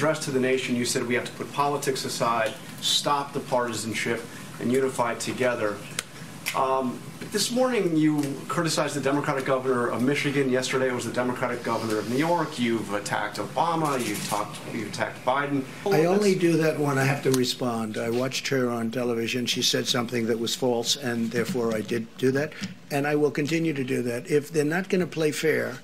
address to the nation, you said we have to put politics aside, stop the partisanship, and unify together. But this morning, you criticized the Democratic governor of Michigan. Yesterday, it was the Democratic governor of New York. You've attacked Obama. You attacked Biden. I only do that when I have to respond. I watched her on television. She said something that was false, and therefore I did do that. And I will continue to do that. If they're not going to play fair,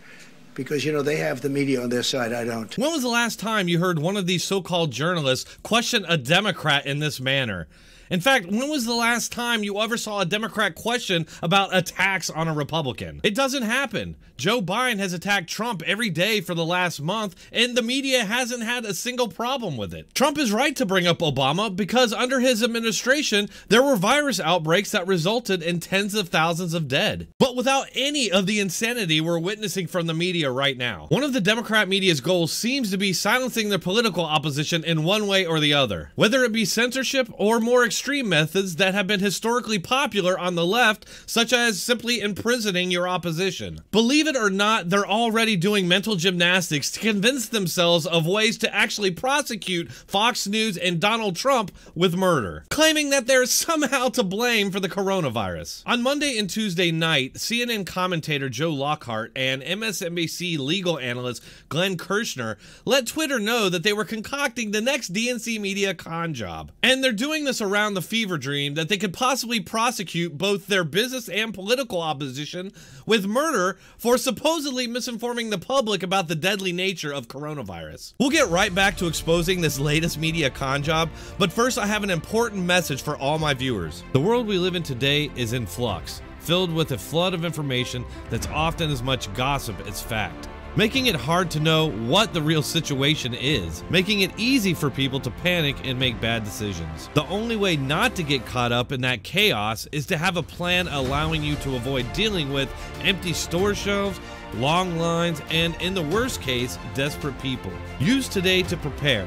because, you know, they have the media on their side, I don't. When was the last time you heard one of these so-called journalists question a Democrat in this manner? In fact, when was the last time you ever saw a Democrat question about attacks on a Republican? It doesn't happen. Joe Biden has attacked Trump every day for the last month, and the media hasn't had a single problem with it. Trump is right to bring up Obama because under his administration, there were virus outbreaks that resulted in tens of thousands of dead. But without any of the insanity we're witnessing from the media right now. One of the Democrat media's goals seems to be silencing their political opposition in one way or the other. Whether it be censorship or more extreme methods that have been historically popular on the left, such as simply imprisoning your opposition. Believe it or not, they're already doing mental gymnastics to convince themselves of ways to actually prosecute Fox News and Donald Trump with murder, claiming that they're somehow to blame for the coronavirus. On Monday and Tuesday night, CNN commentator Joe Lockhart and MSNBC legal analyst Glenn Kirshner let Twitter know that they were concocting the next DNC media con job. And they're doing this around the fever dream that they could possibly prosecute both their business and political opposition with murder for supposedly misinforming the public about the deadly nature of coronavirus. We'll get right back to exposing this latest media con job, but first I have an important message for all my viewers. The world we live in today is in flux, filled with a flood of information that's often as much gossip as fact, making it hard to know what the real situation is, making it easy for people to panic and make bad decisions. The only way not to get caught up in that chaos is to have a plan allowing you to avoid dealing with empty store shelves, long lines, and in the worst case, desperate people. Use today to prepare.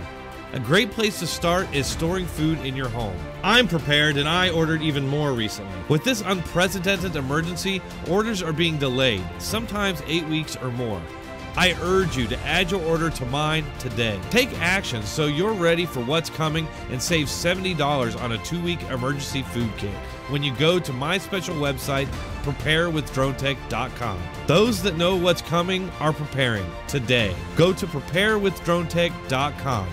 A great place to start is storing food in your home. I'm prepared and I ordered even more recently. With this unprecedented emergency, orders are being delayed, sometimes 8 weeks or more. I urge you to add your order to mine today. Take action so you're ready for what's coming and save $70 on a 2-week emergency food kit when you go to my special website, preparewithdronetek.com. Those that know what's coming are preparing today. Go to preparewithdronetek.com.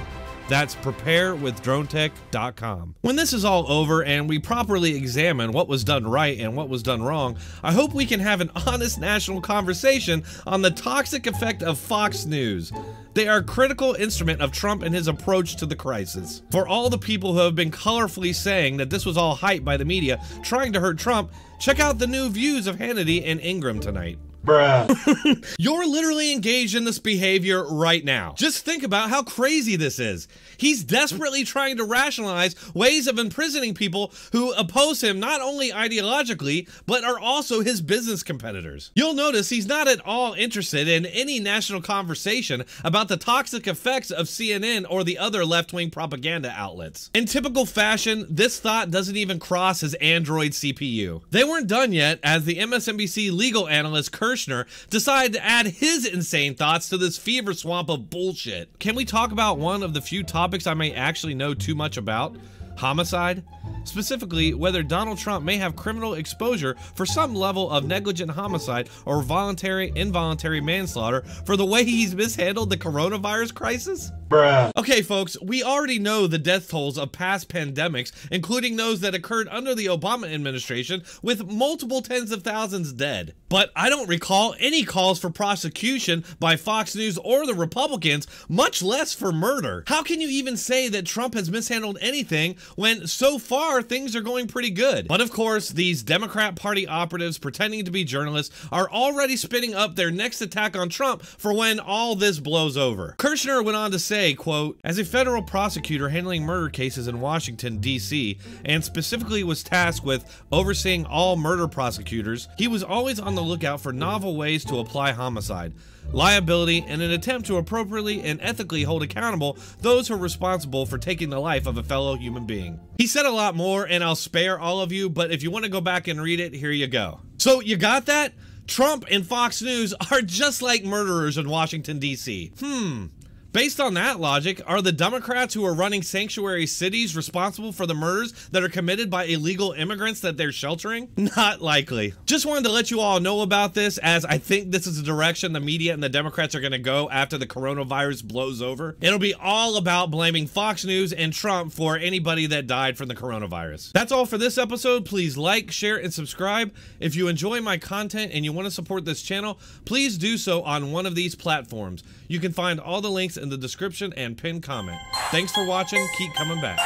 That's preparewithdronetek.com. When this is all over and we properly examine what was done right and what was done wrong, I hope we can have an honest national conversation on the toxic effect of Fox News. They are a critical instrument of Trump and his approach to the crisis. For all the people who have been colorfully saying that this was all hype by the media trying to hurt Trump, check out the new views of Hannity and Ingram tonight. Bruh. You're literally engaged in this behavior right now. Just think about how crazy this is. He's desperately trying to rationalize ways of imprisoning people who oppose him not only ideologically, but are also his business competitors. You'll notice he's not at all interested in any national conversation about the toxic effects of CNN or the other left-wing propaganda outlets. In typical fashion, this thought doesn't even cross his Android CPU. They weren't done yet as the MSNBC legal analyst Kirshner decided to add his insane thoughts to this fever swamp of bullshit. Can we talk about one of the few topics I may actually know too much about? Homicide? Specifically, whether Donald Trump may have criminal exposure for some level of negligent homicide or voluntary, involuntary manslaughter for the way he's mishandled the coronavirus crisis? Bruh. Okay, folks, we already know the death tolls of past pandemics, including those that occurred under the Obama administration, with multiple tens of thousands dead. But I don't recall any calls for prosecution by Fox News or the Republicans, much less for murder. How can you even say that Trump has mishandled anything when so far things are going pretty good? But of course, these Democrat Party operatives pretending to be journalists are already spinning up their next attack on Trump for when all this blows over. Kirshner went on to say, quote, "As a federal prosecutor handling murder cases in Washington, D.C., and specifically was tasked with overseeing all murder prosecutors, he was always on the lookout for novel ways to apply homicide, liability, and an attempt to appropriately and ethically hold accountable those who are responsible for taking the life of a fellow human being." He said a lot more, and I'll spare all of you, but if you want to go back and read it, here you go. So you got that? Trump and Fox News are just like murderers in Washington, D.C. Based on that logic, are the Democrats who are running sanctuary cities responsible for the murders that are committed by illegal immigrants that they're sheltering? Not likely. Just wanted to let you all know about this, as I think this is the direction the media and the Democrats are going to go after the coronavirus blows over. It'll be all about blaming Fox News and Trump for anybody that died from the coronavirus. That's all for this episode. Please like, share, and subscribe. If you enjoy my content and you want to support this channel, please do so on one of these platforms. You can find all the links in the description and pinned comment. Thanks for watching. Keep coming back.